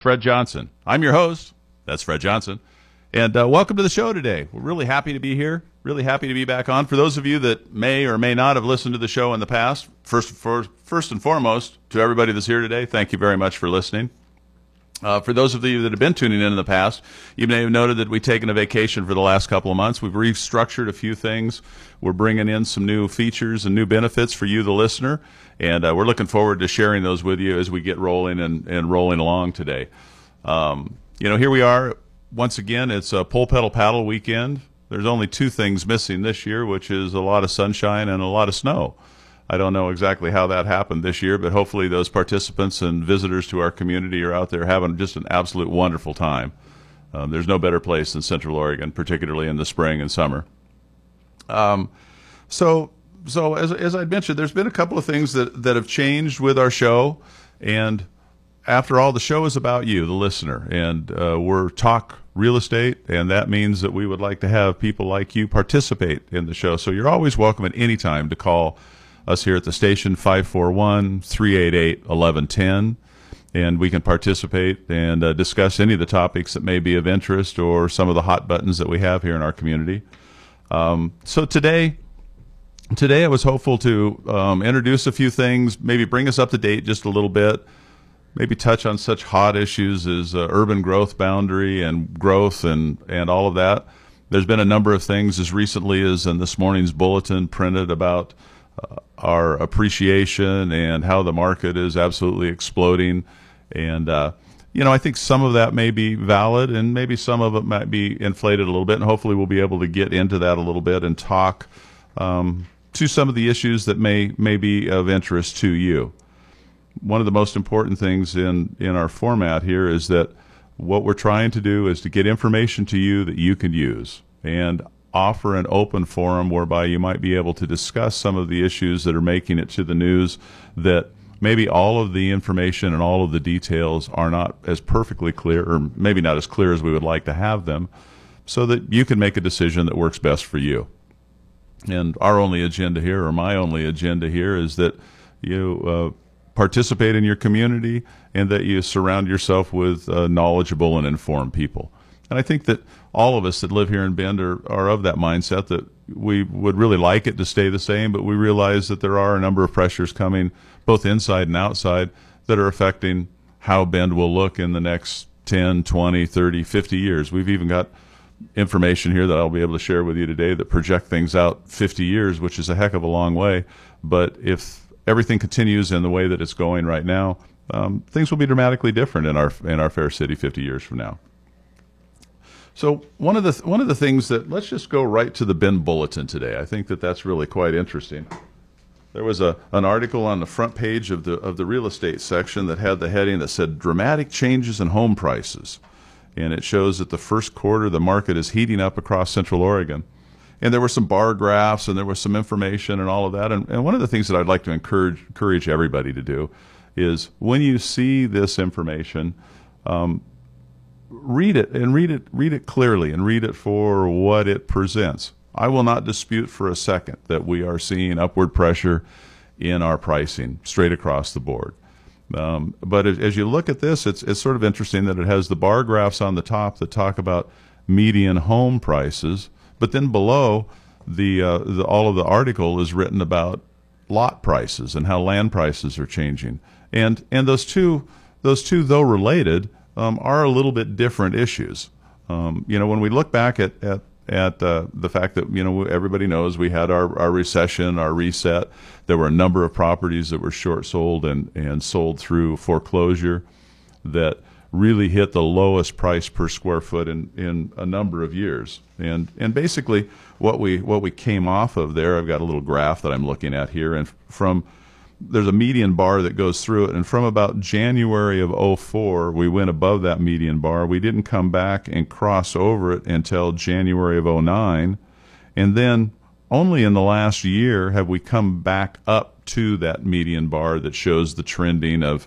Fred Johnson. I'm your host. That's Fred Johnson. And welcome to the show today. We're really happy to be here, really happy to be back on. For those of you that may or may not have listened to the show in the past, first and foremost, to everybody that's here today, thank you very much for listening. For those of you that have been tuning in the past, you may have noted that we've taken a vacation for the last couple of months. We've restructured a few things. We're bringing in some new features and new benefits for you, the listener, and we're looking forward to sharing those with you as we get rolling and rolling along today. Here we are. Once again, it's a Pull Pedal Paddle weekend. There's only two things missing this year, which is a lot of sunshine and a lot of snow. I don't know exactly how that happened this year, but hopefully those participants and visitors to our community are out there having just an absolute wonderful time. There's no better place than Central Oregon, particularly in the spring and summer. So as I mentioned, there's been a couple of things that have changed with our show, and after all, the show is about you, the listener, and we're talk real estate, and that means that we would like to have people like you participate in the show. So you're always welcome at any time to call us here at the station, 541-388-1110, and we can participate and discuss any of the topics that may be of interest or some of the hot buttons that we have here in our community. So today I was hopeful to introduce a few things, maybe bring us up to date just a little bit, maybe touch on such hot issues as urban growth boundary and growth and all of that. There's been a number of things as recently as in this morning's bulletin printed about our appreciation and how the market is absolutely exploding. And, I think some of that may be valid and maybe some of it might be inflated a little bit. And hopefully we'll be able to get into that a little bit and talk to some of the issues that may be of interest to you. One of the most important things in our format here is that what we're trying to do is to get information to you that you can use and offer an open forum whereby you might be able to discuss some of the issues that are making it to the news that maybe all of the information and all of the details are not as perfectly clear, or maybe not as clear as we would like to have them, so that you can make a decision that works best for you. And our only agenda here, or my only agenda here, is that you participate in your community and that you surround yourself with knowledgeable and informed people. And I think that all of us that live here in Bend are of that mindset that we would really like it to stay the same, but we realize that there are a number of pressures coming both inside and outside that are affecting how Bend will look in the next 10, 20, 30, 50 years. We've even got information here that I'll be able to share with you today that project things out 50 years, which is a heck of a long way. But if everything continues in the way that it's going right now, things will be dramatically different in our fair city 50 years from now. So one of the things that, let's just go right to the Bend Bulletin today. I think that that's really quite interesting. There was an article on the front page of the real estate section that had the heading that said dramatic changes in home prices, and it shows that the first quarter the market is heating up across Central Oregon. And there were some bar graphs and there was some information and all of that. And one of the things that I'd like to encourage everybody to do is when you see this information, read it clearly and read it for what it presents. I will not dispute for a second that we are seeing upward pressure in our pricing straight across the board. But as you look at this, it's sort of interesting that it has the bar graphs on the top that talk about median home prices. But then below, all of the article is written about lot prices and how land prices are changing. And those two, though related, are a little bit different issues. When we look back at the fact that everybody knows we had our recession, our reset, there were a number of properties that were short sold and sold through foreclosure that really hit the lowest price per square foot in a number of years. And basically what we came off of there, I've got a little graph that I'm looking at here, and there's a median bar that goes through it, and from about January of 04 we went above that median bar. We didn't come back and cross over it until January of 09, and then only in the last year have we come back up to that median bar that shows the trending of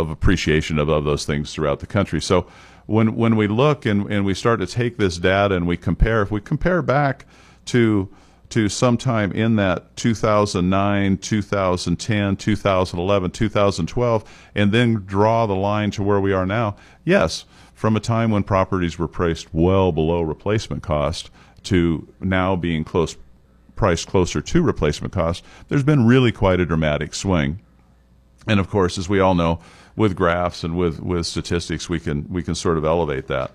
appreciation of those things throughout the country. So when we look and we start to take this data and we compare, if we compare back to to sometime in that 2009, 2010, 2011, 2012, and then draw the line to where we are now, yes, from a time when properties were priced well below replacement cost to now being priced closer to replacement cost, there's been really quite a dramatic swing. And of course, as we all know, with graphs and with statistics, we can sort of elevate that.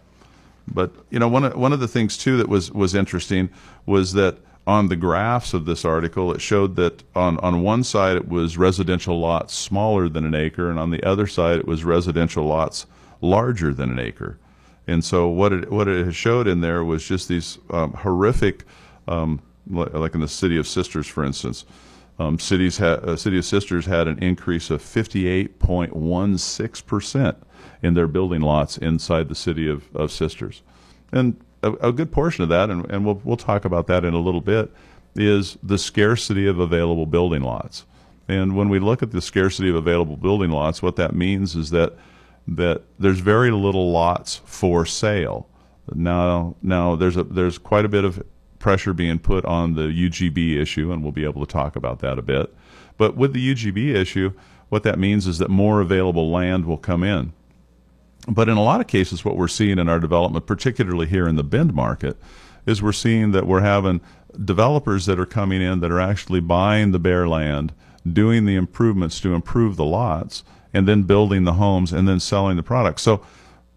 But you know, one of the things too that was interesting was that on the graphs of this article, it showed that on one side it was residential lots smaller than an acre, and on the other side it was residential lots larger than an acre. And so what it showed in there was just these horrific, like in the City of Sisters, for instance. City of Sisters had an increase of 58.16% in their building lots inside the City of Sisters. And a good portion of that, and we'll talk about that in a little bit, is the scarcity of available building lots. And when we look at the scarcity of available building lots, what that means is that there's very little lots for sale. Now there's quite a bit of pressure being put on the UGB issue, and we'll be able to talk about that a bit. But with the UGB issue, what that means is that more available land will come in. But in a lot of cases, what we're seeing in our development, particularly here in the Bend market, is we're seeing that we're having developers that are coming in that are actually buying the bare land, doing the improvements to improve the lots, and then building the homes and then selling the product. So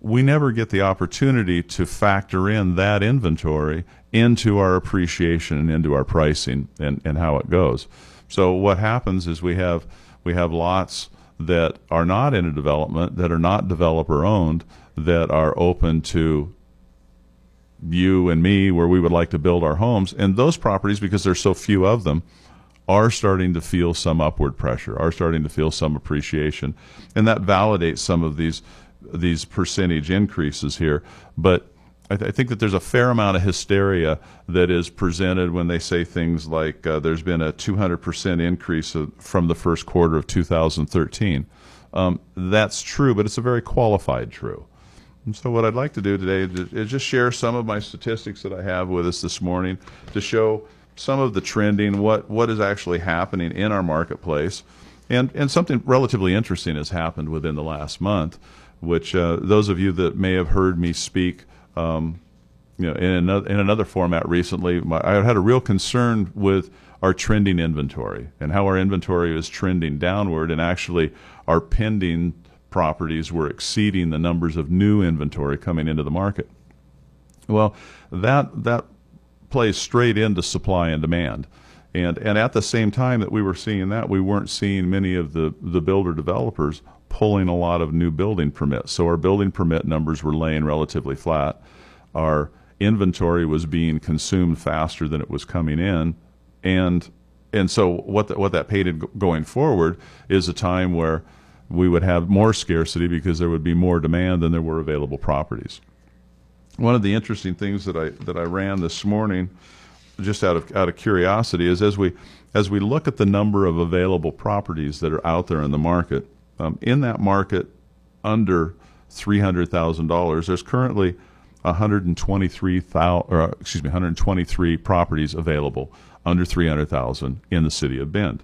we never get the opportunity to factor in that inventory into our appreciation and into our pricing and how it goes. So what happens is we have lots that are not in a development, that are not developer owned, that are open to you and me, where we would like to build our homes. And those properties, because there's so few of them, are starting to feel some upward pressure, are starting to feel some appreciation. And that validates some of these percentage increases here. But I think that there's a fair amount of hysteria that is presented when they say things like there's been a 200% increase from the first quarter of 2013. That's true, but it's a very qualified true. And so what I'd like to do today is just share some of my statistics that I have with us this morning to show some of the trending, what is actually happening in our marketplace. And something relatively interesting has happened within the last month, which those of you that may have heard me speak in another format recently, I had a real concern with our trending inventory and how our inventory is trending downward, and actually our pending properties were exceeding the numbers of new inventory coming into the market. Well, that plays straight into supply and demand. And at the same time that we were seeing that, we weren't seeing many of the builder developers pulling a lot of new building permits. So our building permit numbers were laying relatively flat. Our inventory was being consumed faster than it was coming in. And so what that painted going forward is a time where we would have more scarcity because there would be more demand than there were available properties. One of the interesting things that I ran this morning, just out of curiosity, is as we look at the number of available properties that are out there in the market, in that market under $300,000, there's currently 123 properties available under $300,000 in the city of Bend.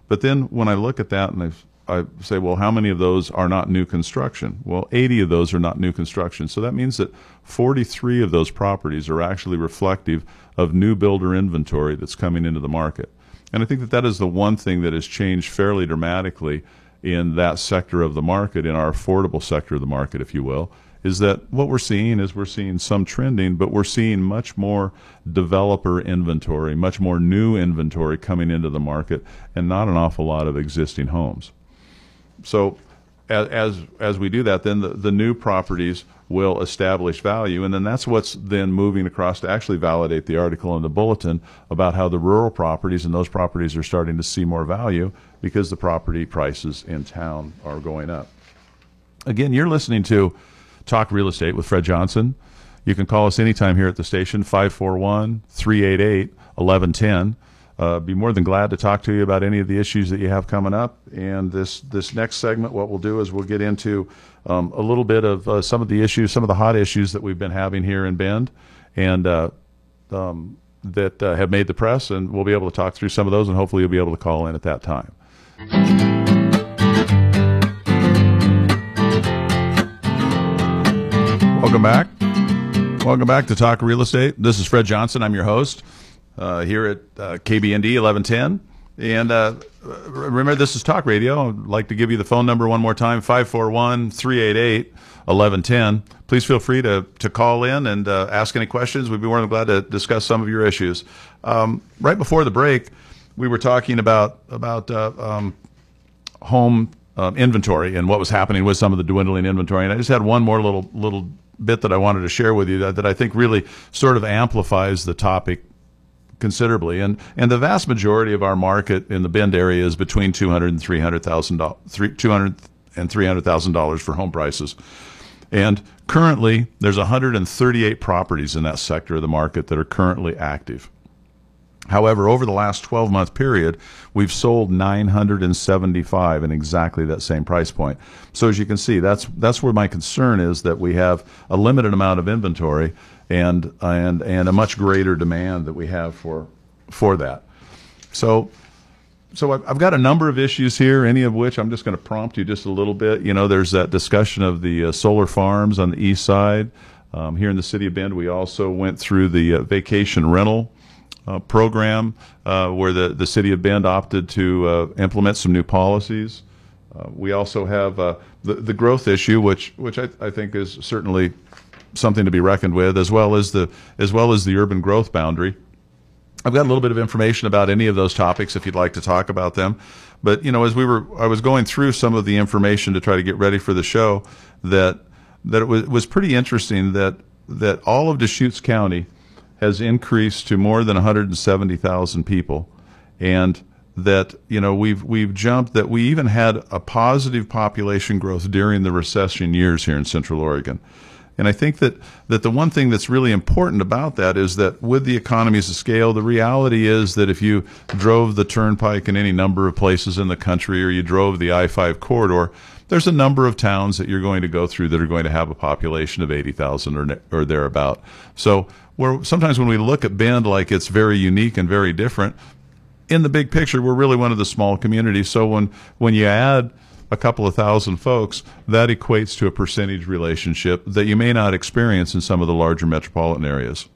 But then when I look at that and I say, well, how many of those are not new construction? Well, 80 of those are not new construction. So that means that 43 of those properties are actually reflective of new builder inventory that's coming into the market. And I think that is the one thing that has changed fairly dramatically in that sector of the market, in our affordable sector of the market, if you will, is that what we're seeing some trending, but we're seeing much more developer inventory, much more new inventory coming into the market, and not an awful lot of existing homes. So as we do that, then the new properties will establish value, and then that's what's then moving across to actually validate the article in the bulletin about how the rural properties and those properties are starting to see more value because the property prices in town are going up. Again, you're listening to Talk Real Estate with Fred Johnson. You can call us anytime here at the station, 541-388-1110. Be more than glad to talk to you about any of the issues that you have coming up. And this next segment, what we'll do is we'll get into a little bit of some of the issues, some of the hot issues that we've been having here in Bend. And that have made the press, and we'll be able to talk through some of those, and hopefully you'll be able to call in at that time. Welcome back. Welcome back to Talk Real Estate. This is Fred Johnson. I'm your host here at KBND 1110. And remember, this is Talk Radio. I'd like to give you the phone number one more time, 541-388-1110. Please feel free to call in and ask any questions. We'd be more than glad to discuss some of your issues. Right before the break, we were talking about home inventory and what was happening with some of the dwindling inventory. And I just had one more little bit that I wanted to share with you that I think really sort of amplifies the topic considerably, and the vast majority of our market in the Bend area is between $200,000 and $300,000 for home prices. And currently, there's 138 properties in that sector of the market that are currently active. However, over the last 12-month period, we've sold 975 in exactly that same price point. So as you can see, that's where my concern is, that we have a limited amount of inventory and a much greater demand that we have for that. So I've got a number of issues here, any of which I'm just going to prompt you just a little bit. You know, there's that discussion of the solar farms on the east side. Here in the city of Bend, we also went through the vacation rental program where the city of Bend opted to implement some new policies. We also have the growth issue, which I think is certainly something to be reckoned with, as well as the urban growth boundary. I've got a little bit of information about any of those topics if you'd like to talk about them. But you know, as I was going through some of the information to try to get ready for the show, that it was pretty interesting that all of Deschutes County has increased to more than 170,000 people, and that, you know, we've jumped, that we even had a positive population growth during the recession years here in Central Oregon. And I think that the one thing that's really important about that is that with the economies of scale, the reality is that if you drove the turnpike in any number of places in the country, or you drove the I-5 corridor, there's a number of towns that you're going to go through that are going to have a population of 80,000 or thereabout. So sometimes when we look at Bend like it's very unique and very different, in the big picture, we're really one of the small communities. So when you add a couple of thousand folks, that equates to a percentage relationship that you may not experience in some of the larger metropolitan areas.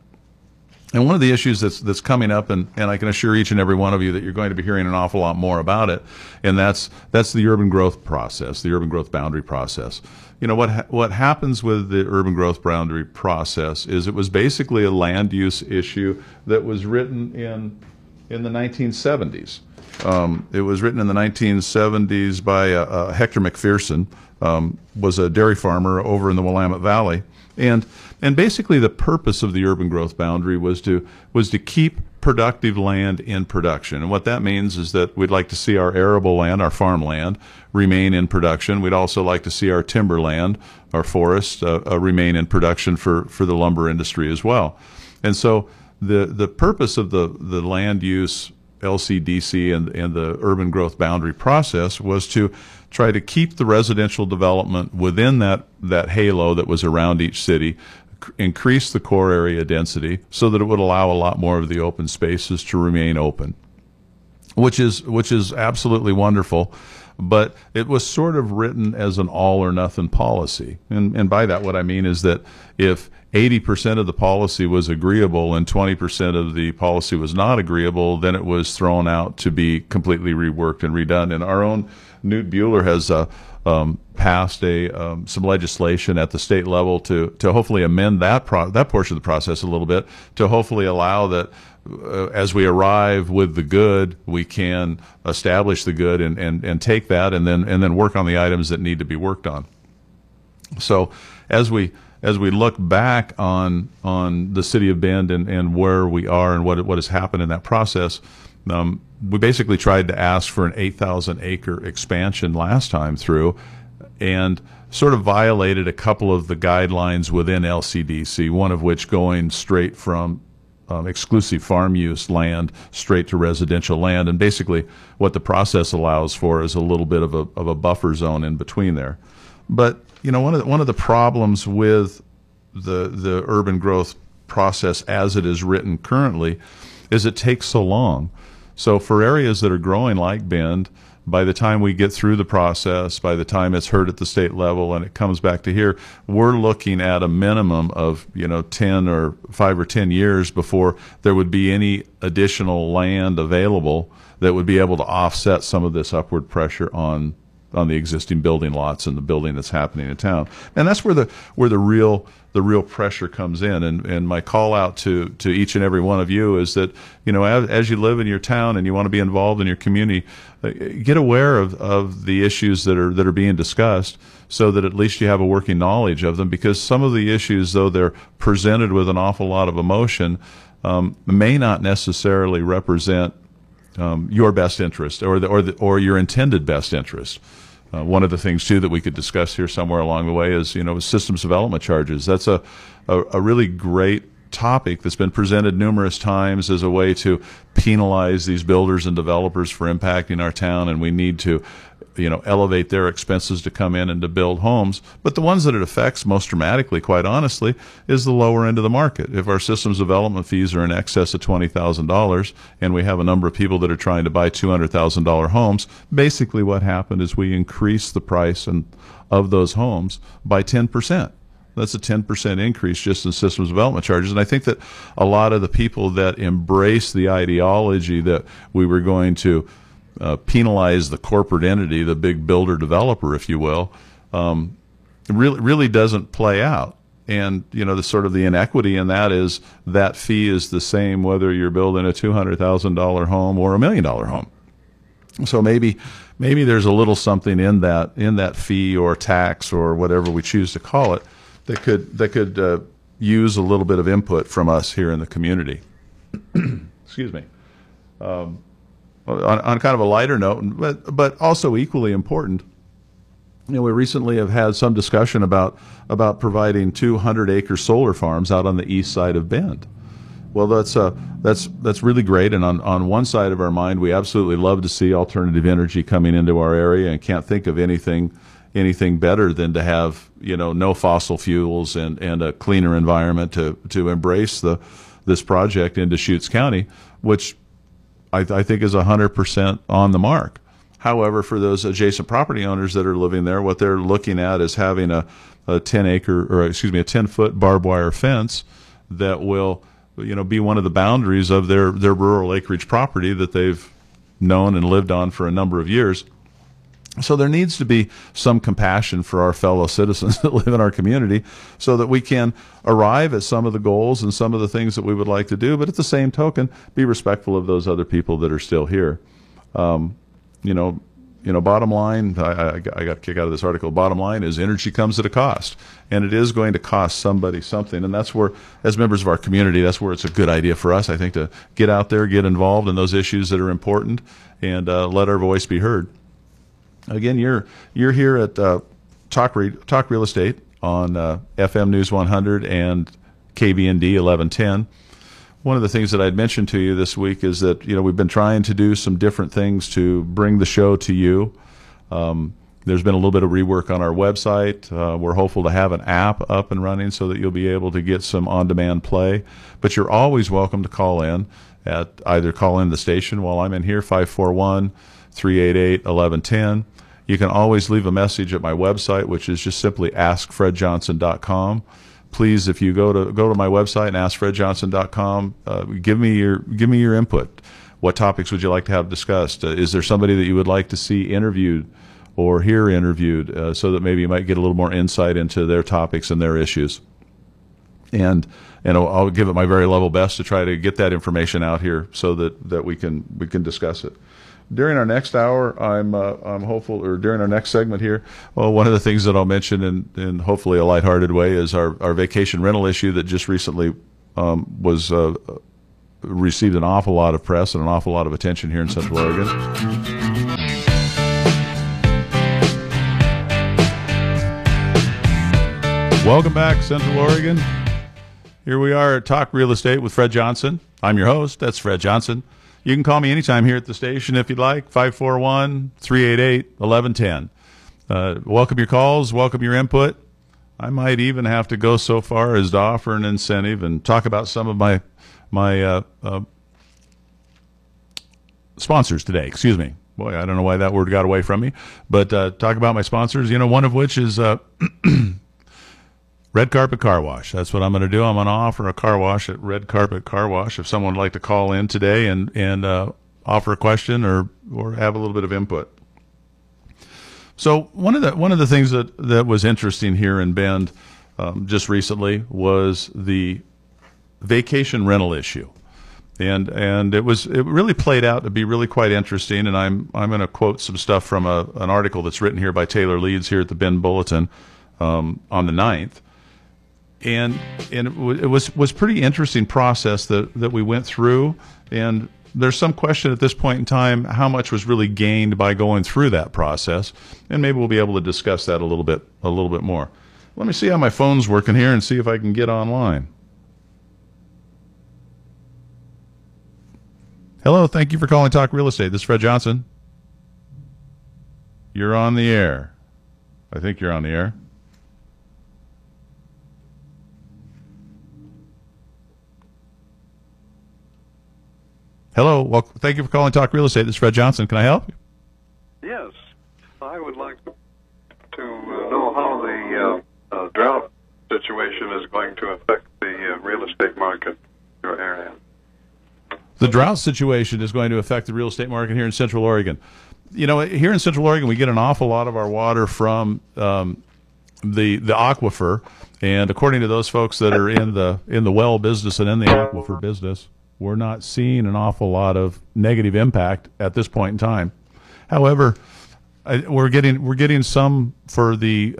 And one of the issues that's coming up, and I can assure each and every one of you that you're going to be hearing an awful lot more about it, and that's the urban growth process, the urban growth boundary process. You know, what happens with the urban growth boundary process is it was basically a land use issue that was written in the 1970s. It was written in the 1970s by Hector McPherson, was a dairy farmer over in the Willamette Valley, and basically the purpose of the urban growth boundary was to keep productive land in production. And what that means is that we'd like to see our arable land, our farmland, remain in production. We'd also like to see our timberland, our forest, remain in production for the lumber industry as well. And so the purpose of the land use LCDC and the urban growth boundary process was to try to keep the residential development within that halo that was around each city, increase the core area density so that it would allow a lot more of the open spaces to remain open, which is absolutely wonderful. But it was sort of written as an all or nothing policy. And by that, what I mean is that if 80% of the policy was agreeable and 20% of the policy was not agreeable, then it was thrown out to be completely reworked and redone. And our own Newt Bueller has passed some legislation at the state level to hopefully amend that portion of the process a little bit, to hopefully allow that as we arrive with the good, we can establish the good and take that and then work on the items that need to be worked on. So as we look back on the city of Bend and where we are and what has happened in that process, we basically tried to ask for an 8,000 acre expansion last time through, and sort of violated a couple of the guidelines within LCDC, one of which going straight from exclusive farm use land straight to residential land. And basically what the process allows for is a little bit of a buffer zone in between there. But you know, one of the problems with the urban growth process as it is written currently is it takes so long. So for areas that are growing like Bend, by the time we get through the process, by the time it's heard at the state level and it comes back to here, we're looking at a minimum of 10 or 5 or 10 years before there would be any additional land available that would be able to offset some of this upward pressure on the existing building lots and the building that's happening in town. And that's where the real pressure comes in. And my call out to each and every one of you is that, as you live in your town and you want to be involved in your community, get aware of the issues that are being discussed, so that at least you have a working knowledge of them, because some of the issues, though they're presented with an awful lot of emotion, may not necessarily represent your best interest or your intended best interest. One of the things too that we could discuss here somewhere along the way is systems development charges. That's a really great topic that's been presented numerous times as a way to penalize these builders and developers for impacting our town, and we need to elevate their expenses to come in and to build homes. But the ones that it affects most dramatically, quite honestly, is the lower end of the market. If our systems development fees are in excess of $20,000 and we have a number of people that are trying to buy $200,000 homes, basically what happened is we increased the price of those homes by 10%. That's a 10% increase just in systems development charges. And I think that a lot of the people that embrace the ideology that we were going to penalize the corporate entity, the big builder developer, if you will, really doesn't play out. And the sort of the inequity in that is that fee is the same whether you're building a $200,000 home or $1 million home. So maybe there's a little something in that fee or tax or whatever we choose to call it that could use a little bit of input from us here in the community. Excuse me. On kind of a lighter note, but also equally important, we recently have had some discussion about providing 200-acre solar farms out on the east side of Bend. Well, that's really great, and on one side of our mind, we absolutely love to see alternative energy coming into our area, and can't think of anything better than to have no fossil fuels and a cleaner environment to embrace this project in Deschutes County, which I think is 100% on the mark. However, for those adjacent property owners that are living there, what they're looking at is having a 10-foot barbed wire fence that will be one of the boundaries of their rural acreage property that they've known and lived on for a number of years. So there needs to be some compassion for our fellow citizens that live in our community, so that we can arrive at some of the goals and some of the things that we would like to do, but at the same token, be respectful of those other people that are still here. Bottom line, I got a kick out of this article. Bottom line is energy comes at a cost, and it is going to cost somebody something. And that's where, as members of our community, that's where it's a good idea for us, I think, to get out there, get involved in those issues that are important, and let our voice be heard. Again, you're here at Talk Real Estate on FM News 100 and KBND 1110. One of the things that I'd mentioned to you this week is that we've been trying to do some different things to bring the show to you. There's been a little bit of rework on our website. We're hopeful to have an app up and running so that you'll be able to get some on-demand play. But you're always welcome to call in the station while I'm in here, 541-388-1110. You can always leave a message at my website, which is just simply askfredjohnson.com. Please, if you go to my website and askfredjohnson.com, give me your input. What topics would you like to have discussed? Is there somebody that you would like to see interviewed or hear interviewed, so that maybe you might get a little more insight into their topics and their issues? And I'll give it my very level best to try to get that information out here so that we can discuss it. During our next hour, I'm hopeful, or during our next segment here, one of the things that I'll mention in hopefully a lighthearted way is our vacation rental issue that just recently received an awful lot of press and an awful lot of attention here in Central Oregon. Welcome back, Central Oregon. Here we are at Talk Real Estate with Fred Johnson. I'm your host. That's Fred Johnson. You can call me anytime here at the station if you'd like, 541-388-1110. Welcome your calls, welcome your input. I might even have to go so far as to offer an incentive and talk about some of my sponsors today. Excuse me. Boy, I don't know why that word got away from me. But talk about my sponsors, one of which is Red Carpet Car Wash. That's what I'm going to do. I'm going to offer a car wash at Red Carpet Car Wash. If someone would like to call in today and offer a question or have a little bit of input. So one of the things that was interesting here in Bend just recently was the vacation rental issue. And it really played out to be really quite interesting. And I'm going to quote some stuff from an article that's written here by Taylor Leeds here at the Bend Bulletin on the 9th. And it was pretty interesting process that we went through. And there's some question at this point in time how much was really gained by going through that process. And maybe we'll be able to discuss that a little bit more. Let me see how my phone's working here and see if I can get online. Hello, thank you for calling Talk Real Estate. This is Fred Johnson. You're on the air. I think you're on the air. Hello, well, thank you for calling Talk Real Estate. This is Fred Johnson. Can I help you? Yes, I would like to know how the drought situation is going to affect the real estate market in your area. The drought situation is going to affect the real estate market here in Central Oregon. Here in Central Oregon, we get an awful lot of our water from the aquifer, and according to those folks that are in the well business and in the aquifer business, we're not seeing an awful lot of negative impact at this point in time. However, we're getting some for the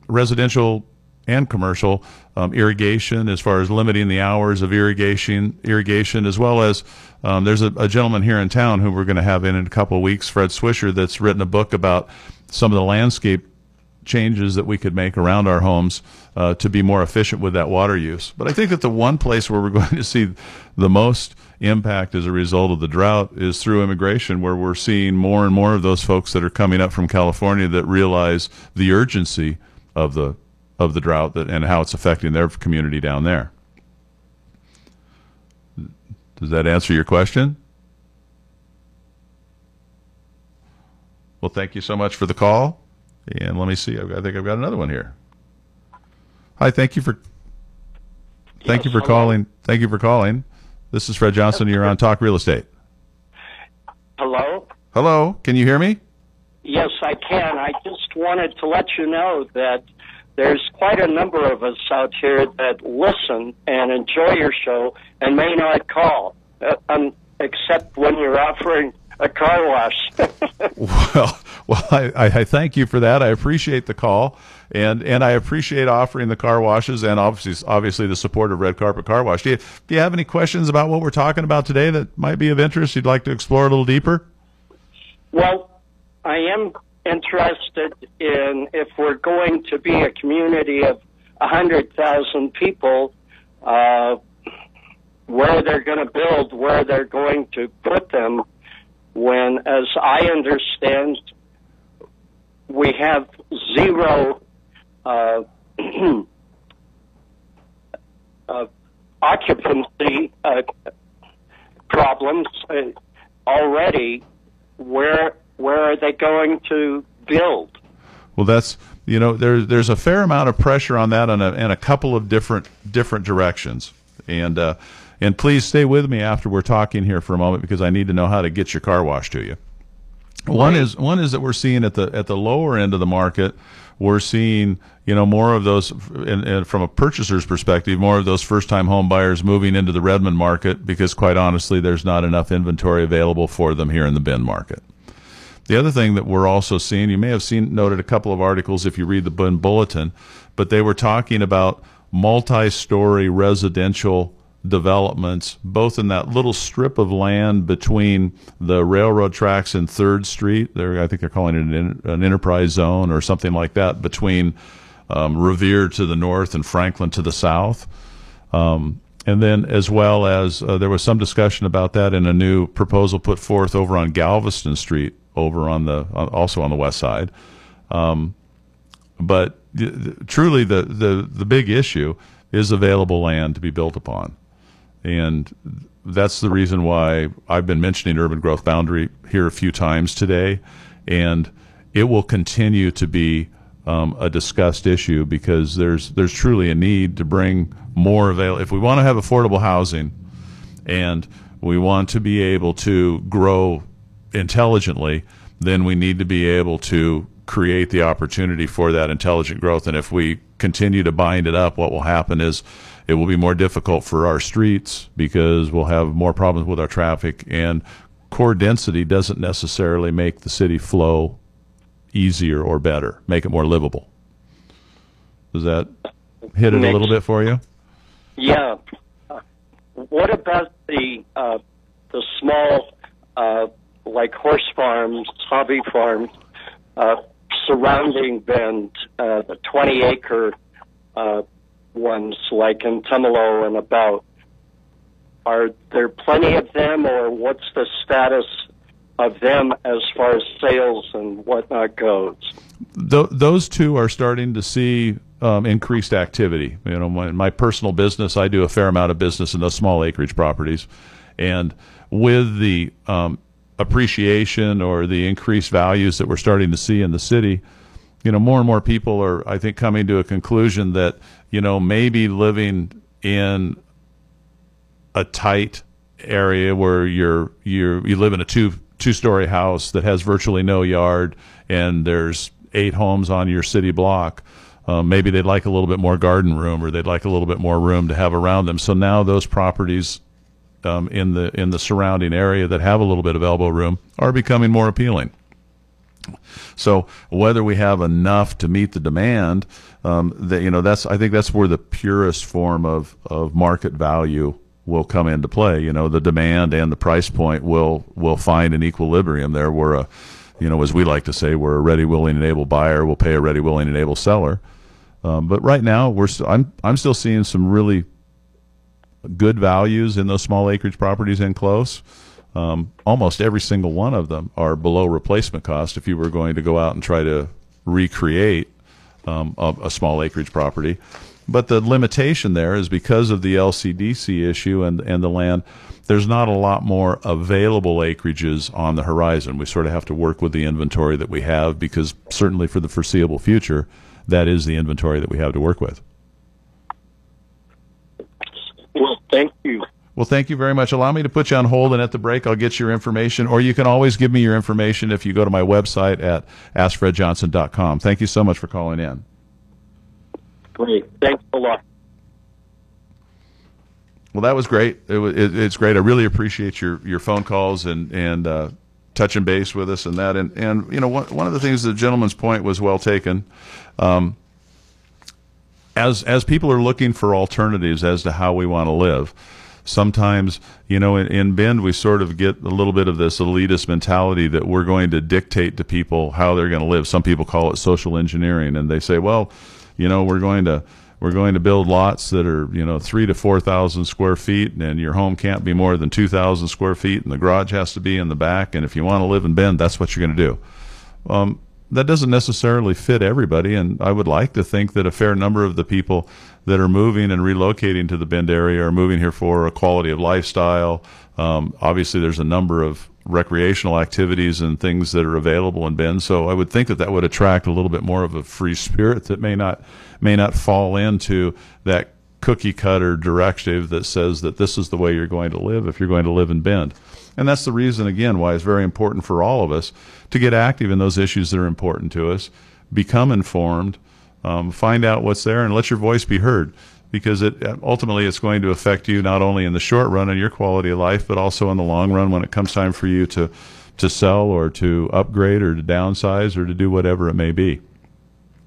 residential and commercial irrigation, as far as limiting the hours of irrigation, as well as there's a gentleman here in town who we're going to have in a couple of weeks, Fred Swisher, that's written a book about some of the landscape changes that we could make around our homes to be more efficient with that water use. But I think that the one place where we're going to see the most impact as a result of the drought is through immigration, where we're seeing more and more of those folks that are coming up from California that realize the urgency of the drought and how it's affecting their community down there. Does that answer your question? Well, thank you so much for the call. And let me see. I think I've got another one here. Hi, thank you for calling. Thank you for calling. This is Fred Johnson. You're on Talk Real Estate. Hello? Hello. Can you hear me? Yes, I can. I just wanted to let you know that there's quite a number of us out here that listen and enjoy your show and may not call, except when you're offering a car wash. Well, I thank you for that. I appreciate the call, and I appreciate offering the car washes and obviously the support of Red Carpet Car Wash. Do you have any questions about what we're talking about today that might be of interest you'd like to explore a little deeper? Well, I am interested in, if we're going to be a community of 100,000 people, where they're going to build, where they're going to put them, when, as I understand, we have zero occupancy problems already. Where are they going to build? Well, that's, there's a fair amount of pressure on that in a couple of different directions. And please stay with me after we're talking here for a moment, because I need to know how to get your car washed to you. One is that we're seeing at the lower end of the market, we're seeing more of those, and from a purchaser's perspective, more of those first-time home buyers moving into the Redmond market, because quite honestly, there's not enough inventory available for them here in the Bend market. The other thing that we're also seeing, you may have noted a couple of articles if you read the Bend Bulletin, but they were talking about multi-story residential developments, both in that little strip of land between the railroad tracks and 3rd Street. I think they're calling it an enterprise zone or something like that, between Revere to the north and Franklin to the south. And then, as well as there was some discussion about that in a new proposal put forth over on Galveston Street, over on also on the west side. But truly the big issue is available land to be built upon. And that's the reason why I've been mentioning urban growth boundary here a few times today, and it will continue to be a discussed issue, because there's truly a need to bring more available. If we want to have affordable housing and we want to be able to grow intelligently, then we need to be able to create the opportunity for that intelligent growth. And if we continue to bind it up, what will happen is it will be more difficult for our streets, because we'll have more problems with our traffic, and core density doesn't necessarily make the city flow easier or better, make it more livable. Does that hit it a little bit for you? Yeah. What about the small, like horse farms, hobby farms, surrounding Bend, the 20-acre ones, like in Tumalo and about? Are there plenty of them, or what's the status of them as far as sales and whatnot goes? Those two are starting to see increased activity. You know, my personal business, I do a fair amount of business in those small acreage properties, and with the appreciation or the increased values that we're starting to see in the city, you know, more and more people are, I think, coming to a conclusion that, you know, maybe living in a tight area where you live in a two-story house that has virtually no yard, and there's 8 homes on your city block. Maybe they'd like a little bit more garden room, or they'd like a little bit more room to have around them. So now those properties in the surrounding area that have a little bit of elbow room are becoming more appealing. So whether we have enough to meet the demand, I think that's where the purest form of market value will come into play. You know, the demand and the price point will find an equilibrium there, where as we like to say, we're a ready, willing, and able buyer will pay a ready, willing, and able seller. But right now, I'm still seeing some really good values in those small acreage properties in close. Almost every single one of them are below replacement cost if you were going to go out and try to recreate a small acreage property. But the limitation there is because of the LCDC issue and the land, there's not a lot more available acreages on the horizon. We sort of have to work with the inventory that we have, because certainly for the foreseeable future, that is the inventory that we have to work with. Well, thank you. Well, thank you very much. Allow me to put you on hold, and at the break, I'll get your information, or you can always give me your information if you go to my website at AskFredJohnson.com. Thank you so much for calling in. Great. Thanks a lot. Well, that was great. It's great. I really appreciate your phone calls and touching base with us and that. And you know, one of the things, the gentleman's point was well taken. As people are looking for alternatives as to how we want to live, sometimes, you know, in Bend, we sort of get a little bit of this elitist mentality that we're going to dictate to people how they're going to live. Some people call it social engineering, and they say, well, you know, we're going to build lots that are, you know, 3,000 to 4,000 square feet, and your home can't be more than 2,000 square feet, and the garage has to be in the back. And if you want to live in Bend, that's what you're going to do. That doesn't necessarily fit everybody, and I would like to think that a fair number of the people that are moving and relocating to the Bend area are moving here for a quality of lifestyle. Obviously, there's a number of recreational activities and things that are available in Bend, so I would think that would attract a little bit more of a free spirit that may not fall into that cookie cutter directive that says that this is the way you're going to live if you're going to live in Bend. And that's the reason, again, why it's very important for all of us to get active in those issues that are important to us, become informed, find out what's there, and let your voice be heard, because ultimately it's going to affect you not only in the short run and your quality of life, but also in the long run when it comes time for you to sell or to upgrade or to downsize or to do whatever it may be.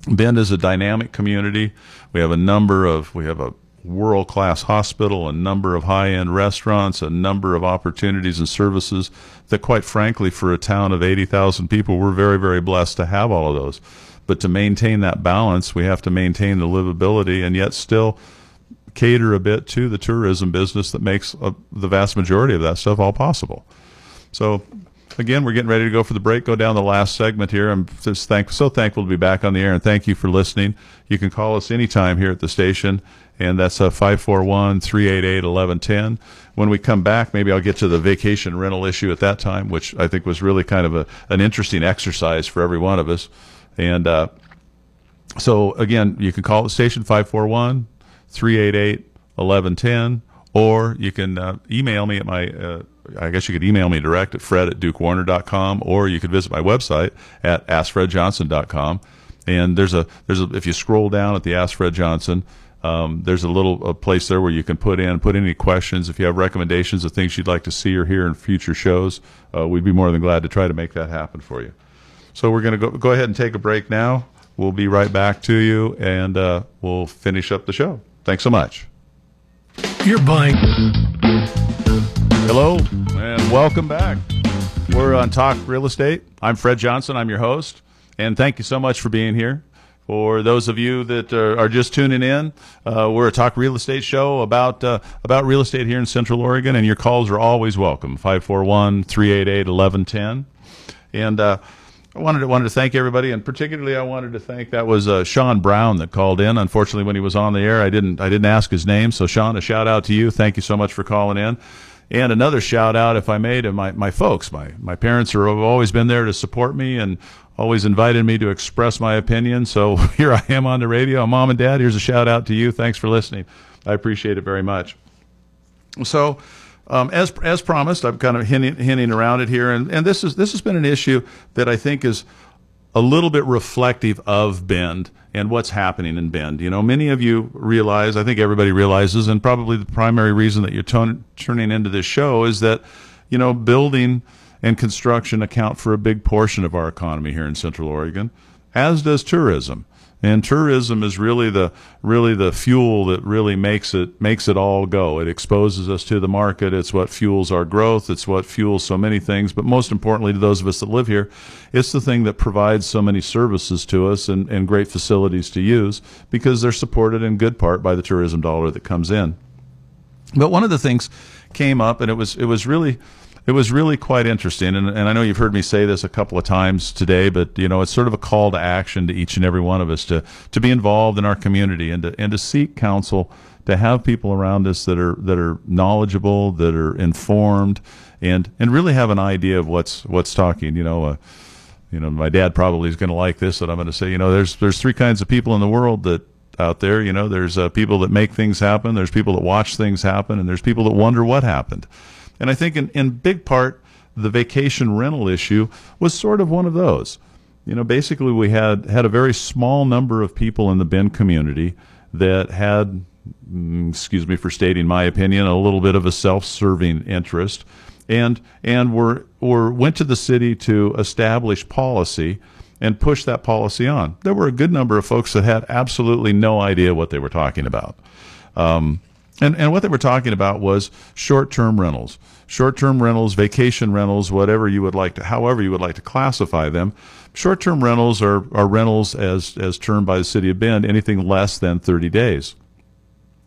Bend is a dynamic community. We have a world-class hospital, a number of high-end restaurants, a number of opportunities and services that, quite frankly, for a town of 80,000 people, we're very, very blessed to have all of those. But to maintain that balance, we have to maintain the livability and yet still cater a bit to the tourism business that makes the vast majority of that stuff all possible. So again, we're getting ready to go for the break, go down the last segment here. I'm just so thankful to be back on the air, and thank you for listening. You can call us anytime here at the station, and that's 541-388-1110. When we come back, maybe I'll get to the vacation rental issue at that time, which I think was really kind of an interesting exercise for every one of us. And so, again, you can call the station, 541-388-1110, or you can email me at my I guess you could email me direct at fred@dukewarner.com, or you could visit my website at askfredjohnson.com. And there's if you scroll down at the Ask Fred Johnson, there's a place there where you can put any questions. If you have recommendations of things you'd like to see or hear in future shows, we'd be more than glad to try to make that happen for you. So we're going to go ahead and take a break now. We'll be right back to you, and we'll finish up the show. Thanks so much. You're buying. Hello, and welcome back. We're on Talk Real Estate. I'm Fred Johnson. I'm your host, and thank you so much for being here. For those of you that are just tuning in, we're a Talk Real Estate show about real estate here in Central Oregon, and your calls are always welcome, 541-388-1110. And I wanted to thank everybody, and particularly I wanted to thank, that was Sean Brown that called in. Unfortunately, when he was on the air, I didn't ask his name. So Sean, a shout out to you. Thank you so much for calling in. And another shout out, if I may, to my folks. My parents have always been there to support me and always invited me to express my opinion. So here I am on the radio. Mom and Dad, here's a shout out to you. Thanks for listening. I appreciate it very much. So as promised, I'm kind of hinting around it here, and this has been an issue that I think is a little bit reflective of Bend and what's happening in Bend. You know, many of you realize, I think everybody realizes, and probably the primary reason that you're tuning into this show is that, you know, building and construction account for a big portion of our economy here in Central Oregon, as does tourism. And tourism is really the fuel that really makes it all go. It exposes us to the market. It's what fuels our growth. It's what fuels so many things. But most importantly, to those of us that live here, it's the thing that provides so many services to us and great facilities to use, because they're supported in good part by the tourism dollar that comes in. But one of the things came up, and it was really quite interesting, and I know you've heard me say this a couple of times today, but you know, it's sort of a call to action to each and every one of us to be involved in our community and to seek counsel, to have people around us that are knowledgeable, that are informed, and really have an idea of what's talking. You know, my dad probably is going to like this, that I'm going to say. You know, there's three kinds of people in the world out there. You know, there's people that make things happen, there's people that watch things happen, and there's people that wonder what happened. And I think in big part, the vacation rental issue was sort of one of those. You know, basically we had a very small number of people in the Bend community that had, excuse me for stating my opinion, a little bit of a self-serving interest, and went to the city to establish policy and push that policy on. There were a good number of folks that had absolutely no idea what they were talking about. And what they were talking about was short-term rentals, vacation rentals, however you would like to classify them. Short-term rentals are rentals as termed by the city of Bend, anything less than 30 days.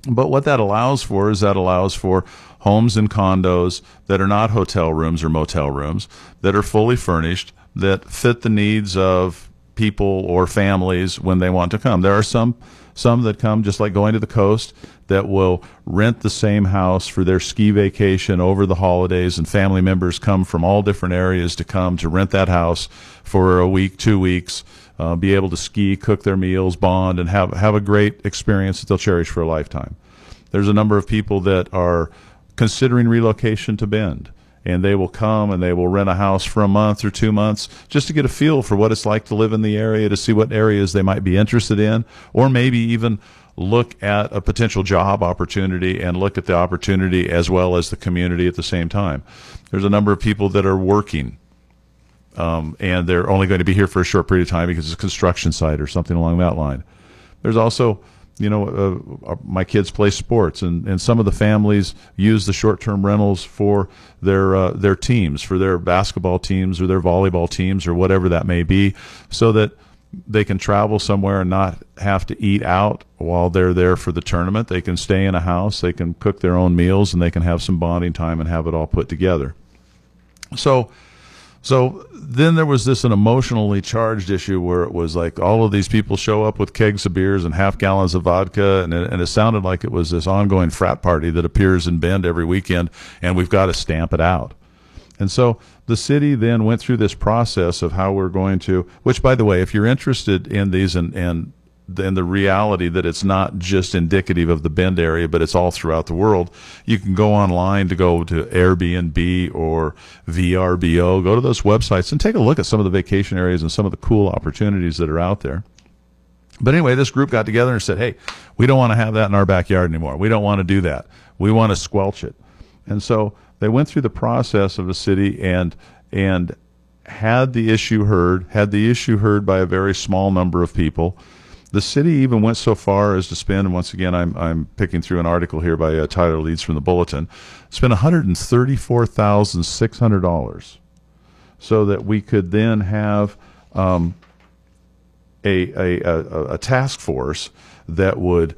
But what that allows for is homes and condos that are not hotel rooms or motel rooms, that are fully furnished, that fit the needs of people or families when they want to come. There are some that come just like going to the coast, that will rent the same house for their ski vacation over the holidays, and family members come from all different areas to come to rent that house for a week, 2 weeks, be able to ski, cook their meals, bond, and have a great experience that they'll cherish for a lifetime. There's a number of people that are considering relocation to Bend, and they will come and they will rent a house for a month or 2 months just to get a feel for what it's like to live in the area, to see what areas they might be interested in, or maybe even look at a potential job opportunity and look at the opportunity as well as the community at the same time. There's a number of people that are working, and they're only going to be here for a short period of time because it's a construction site or something along that line. There's also, you know, my kids play sports, and some of the families use the short-term rentals for their teams, for their basketball teams or their volleyball teams or whatever that may be, so that they can travel somewhere and not have to eat out while they're there for the tournament. They can stay in a house, they can cook their own meals, and they can have some bonding time and have it all put together. So So then there was an emotionally charged issue where it was like all of these people show up with kegs of beers and half gallons of vodka, and it sounded like it was this ongoing frat party that appears in Bend every weekend, and we've got to stamp it out. And so the city then went through this process of how we're going to, which, by the way, if you're interested in these and the reality that it's not just indicative of the Bend area, but it's all throughout the world, you can go online to go to Airbnb or VRBO, go to those websites and take a look at some of the vacation areas and some of the cool opportunities that are out there. But anyway, this group got together and said, hey, we don't want to have that in our backyard anymore. We don't want to do that. We want to squelch it. And so they went through the process of the city and had the issue heard by a very small number of people. The city even went so far as to spend, and once again, I'm picking through an article here by Tyler Leeds from the Bulletin, spend $134,600 so that we could then have a task force that would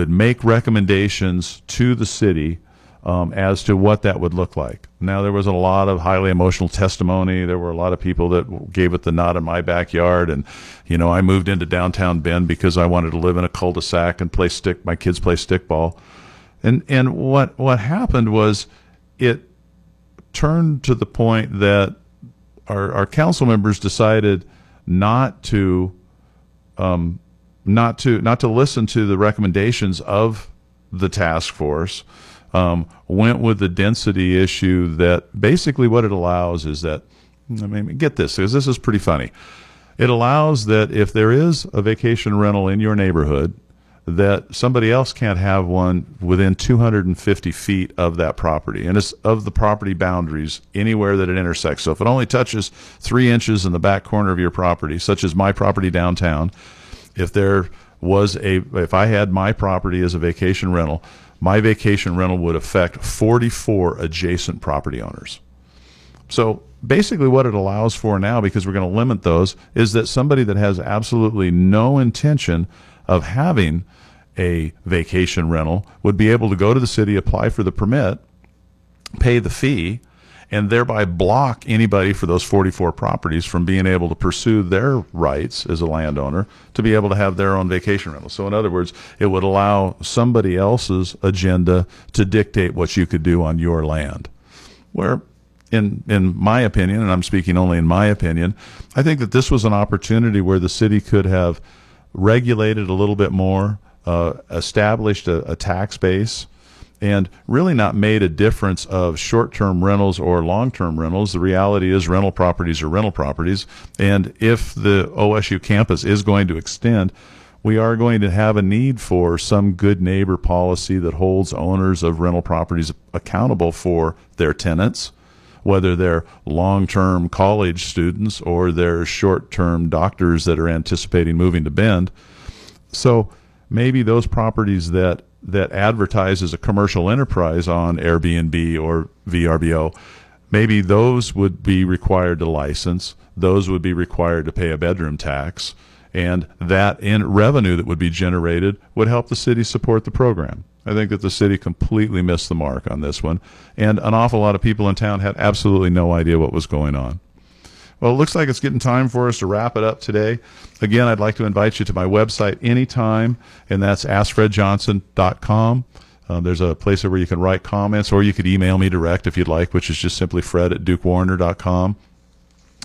make recommendations to the city as to what that would look like. Now, there was a lot of highly emotional testimony. There were a lot of people that gave it the nod in my backyard. And, I moved into downtown Bend because I wanted to live in a cul-de-sac and my kids play stickball. And what happened was it turned to the point that our council members decided not to listen to the recommendations of the task force. Went with the density issue that basically what it allows is that, get this, because this is pretty funny. It allows that if there is a vacation rental in your neighborhood, that somebody else can't have one within 250 feet of that property, and it's of the property boundaries anywhere that it intersects. So if it only touches 3 inches in the back corner of your property, such as my property downtown, if I had my property as a vacation rental, my vacation rental would affect 44 adjacent property owners. So basically what it allows for now, because we're going to limit those, is that somebody that has absolutely no intention of having a vacation rental would be able to go to the city, apply for the permit, pay the fee, and thereby block anybody for those 44 properties from being able to pursue their rights as a landowner to be able to have their own vacation rental. So in other words, it would allow somebody else's agenda to dictate what you could do on your land. Where, in my opinion, and I'm speaking only in my opinion, I think that this was an opportunity where the city could have regulated a little bit more, established a tax base, and really not made a difference of short-term rentals or long-term rentals. The reality is rental properties are rental properties, and if the OSU campus is going to extend, we are going to have a need for some good neighbor policy that holds owners of rental properties accountable for their tenants, whether they're long-term college students or they're short-term doctors that are anticipating moving to Bend. So maybe those properties that advertise as a commercial enterprise on Airbnb or VRBO, maybe those would be required to license, those would be required to pay a bedroom tax, and that in revenue that would be generated would help the city support the program. I think that the city completely missed the mark on this one, and an awful lot of people in town had absolutely no idea what was going on. Well, it looks like it's getting time for us to wrap it up today. Again, I'd like to invite you to my website anytime, and that's AskFredJohnson.com. There's a place where you can write comments, or you could email me direct if you'd like, which is just simply fred@dukewarner.com.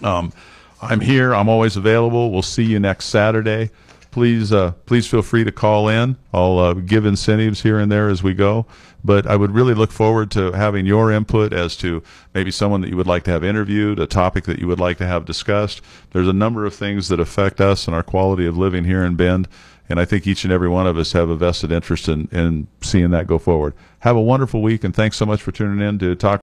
I'm here. I'm always available. We'll see you next Saturday. Please feel free to call in. I'll give incentives here and there as we go. But I would really look forward to having your input as to maybe someone that you would like to have interviewed, a topic that you would like to have discussed. There's a number of things that affect us and our quality of living here in Bend, and I think each and every one of us have a vested interest in seeing that go forward. Have a wonderful week, and thanks so much for tuning in to Talk